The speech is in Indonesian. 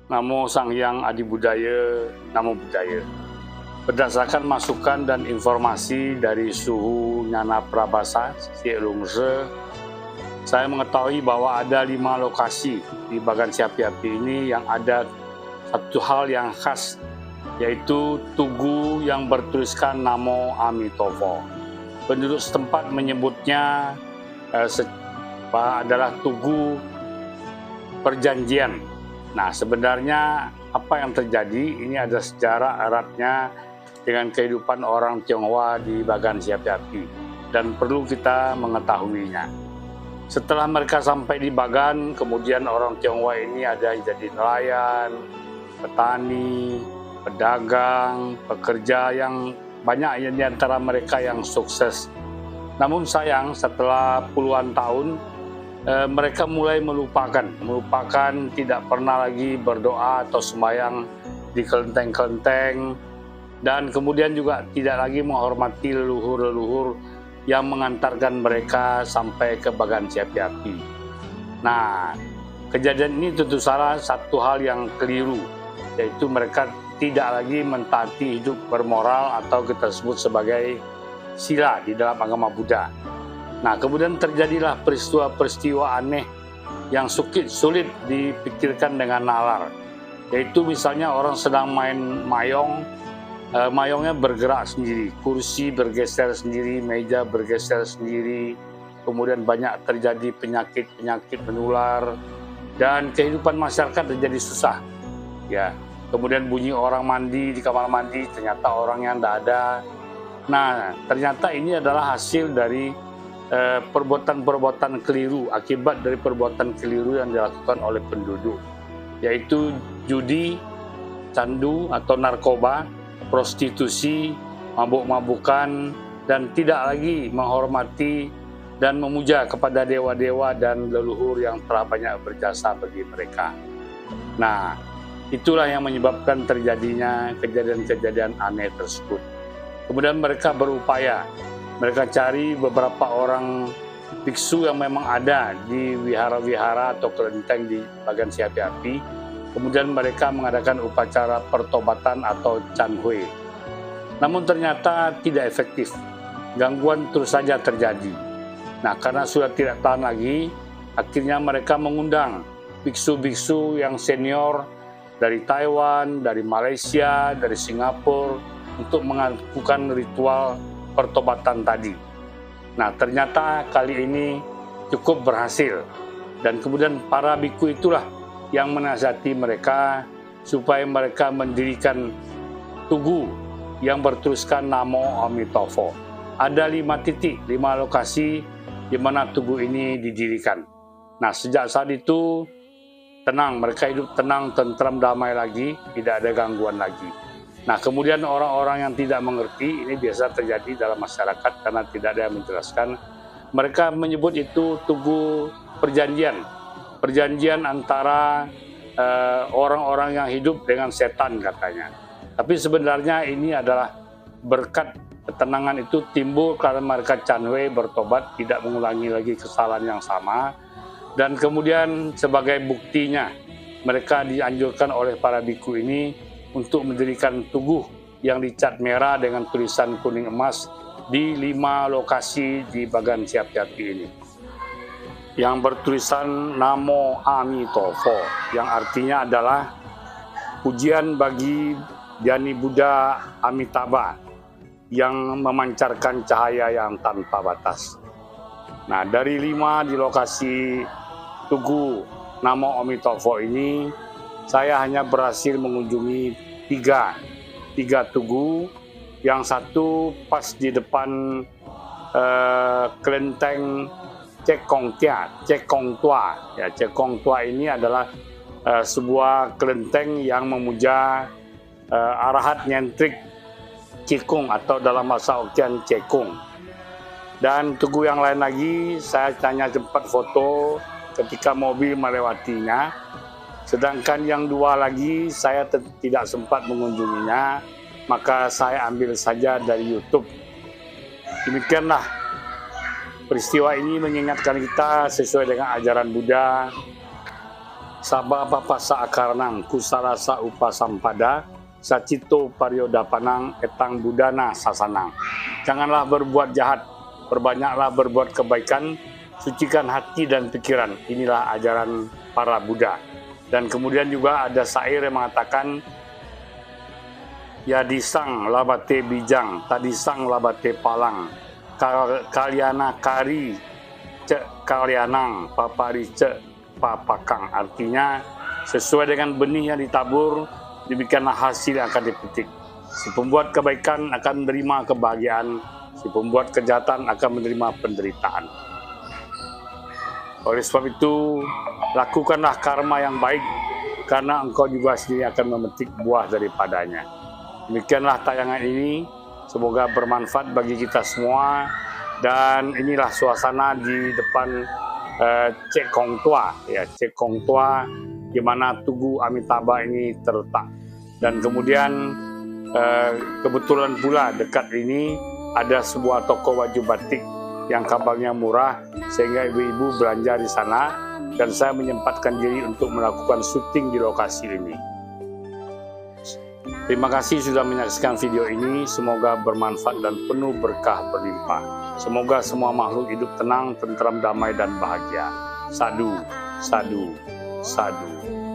Namo Sang Hyang Adi Budaya, Namo Buddhaya. Berdasarkan masukan dan informasi dari Suhu Nyana Prabasa, Syekh Lungse, saya mengetahui bahwa ada 5 lokasi di Bagan Si Api-Api ini yang ada satu hal yang khas, yaitu tugu yang bertuliskan Namo Amitofo. Penduduk setempat menyebutnya adalah tugu perjanjian. Nah, sebenarnya apa yang terjadi ini ada sejarah eratnya dengan kehidupan orang Tionghoa di Bagan Si Api-Api dan perlu kita mengetahuinya. Setelah mereka sampai di Bagan, kemudian orang Tionghoa ini ada yang jadi nelayan, petani, pedagang, pekerja yang banyak di antara mereka yang sukses. Namun sayang, setelah puluhan tahun mereka mulai melupakan tidak pernah lagi berdoa atau sembahyang di kelenteng-kelenteng, dan kemudian juga tidak lagi menghormati leluhur-leluhur yang mengantarkan mereka sampai ke Bagan Si Api-Api. Nah, kejadian ini tentu salah satu hal yang keliru, yaitu mereka tidak lagi mentaati hidup bermoral atau kita sebut sebagai sila di dalam agama Buddha. Nah, kemudian terjadilah peristiwa-peristiwa aneh yang sulit dipikirkan dengan nalar, yaitu misalnya orang sedang main mayong, mayongnya bergerak sendiri, kursi bergeser sendiri, meja bergeser sendiri, kemudian banyak terjadi penyakit menular, dan kehidupan masyarakat menjadi susah. Ya, kemudian bunyi orang mandi di kamar mandi, ternyata orangnya tidak ada. Nah, ternyata ini adalah hasil dari perbuatan-perbuatan keliru, akibat dari perbuatan keliru yang dilakukan oleh penduduk, yaitu judi, candu atau narkoba, prostitusi, mabuk-mabukan, dan tidak lagi menghormati dan memuja kepada dewa-dewa dan leluhur yang telah banyak berjasa bagi mereka. Nah, itulah yang menyebabkan terjadinya kejadian-kejadian aneh tersebut. Kemudian mereka berupaya, mereka cari beberapa orang biksu yang memang ada di wihara-wihara atau kelenteng di Bagan Si Api-Api. Kemudian mereka mengadakan upacara pertobatan atau canhui. Namun ternyata tidak efektif. Gangguan terus saja terjadi. Nah, karena sudah tidak tahan lagi, akhirnya mereka mengundang biksu-biksu yang senior dari Taiwan, dari Malaysia, dari Singapura untuk melakukan ritual pertobatan tadi. Nah, ternyata kali ini cukup berhasil. Dan kemudian para biku itulah yang menasihati mereka supaya mereka mendirikan tugu yang bertuliskan Namo Amitofo. Ada 5 titik, 5 lokasi di mana tugu ini didirikan. Nah, sejak saat itu tenang, mereka hidup tenang, tentram, damai lagi, tidak ada gangguan lagi. Nah, kemudian orang-orang yang tidak mengerti, ini biasa terjadi dalam masyarakat karena tidak ada yang menjelaskan. Mereka menyebut itu tugu perjanjian. Perjanjian antara orang-orang yang hidup dengan setan katanya. Tapi sebenarnya ini adalah berkat ketenangan itu timbul karena mereka canwe bertobat, tidak mengulangi lagi kesalahan yang sama. Dan kemudian sebagai buktinya, mereka dianjurkan oleh para biku ini untuk mendirikan tugu yang dicat merah dengan tulisan kuning emas di 5 lokasi di Bagan Si Api-Api ini, yang bertulisan Namo Amitofo, yang artinya adalah pujian bagi Dhyani Buddha Amitabha yang memancarkan cahaya yang tanpa batas. Nah, dari 5 di lokasi tugu Namo Amitofo ini, saya hanya berhasil mengunjungi 3 tugu. Yang satu pas di depan kelenteng Cekong Tua. Ya, Cekong Tua ini adalah sebuah kelenteng yang memuja Arahat Nyentrik Cekung atau dalam bahasa Hokkien Cekung. Dan tugu yang lain lagi saya hanya sempat foto ketika mobil melewatinya. Sedangkan yang 2 lagi saya tidak sempat mengunjunginya, maka saya ambil saja dari YouTube. Demikianlah, peristiwa ini mengingatkan kita sesuai dengan ajaran Buddha Sababa pasa akaranang kusarasa upasampada sacito paryodapanang etang budana sasanang. Janganlah berbuat jahat, perbanyaklah berbuat kebaikan, sucikan hati dan pikiran. Inilah ajaran para Buddha. Dan kemudian juga ada syair yang mengatakan, Yadisang labate bijang, tadisang labate palang, kalyana kari cek kalyanang, papari cek papakang. Artinya, sesuai dengan benih yang ditabur, demikianlah hasil yang akan dipetik. Si pembuat kebaikan akan menerima kebahagiaan, si pembuat kejahatan akan menerima penderitaan. Oleh sebab itu, lakukanlah karma yang baik, karena engkau juga sendiri akan memetik buah daripadanya. Demikianlah tayangan ini, semoga bermanfaat bagi kita semua, dan inilah suasana di depan Cek Kong Tua, ya, Cek Kong Tua, di mana Tugu Amitabha ini terletak. Dan kemudian kebetulan pula dekat ini ada sebuah toko baju batik yang kabarnya murah, sehingga ibu-ibu belanja di sana, dan saya menyempatkan diri untuk melakukan syuting di lokasi ini. Terima kasih sudah menyaksikan video ini, semoga bermanfaat dan penuh berkah berlimpah. Semoga semua makhluk hidup tenang, tentram, damai, dan bahagia. Sadu, sadu, sadu.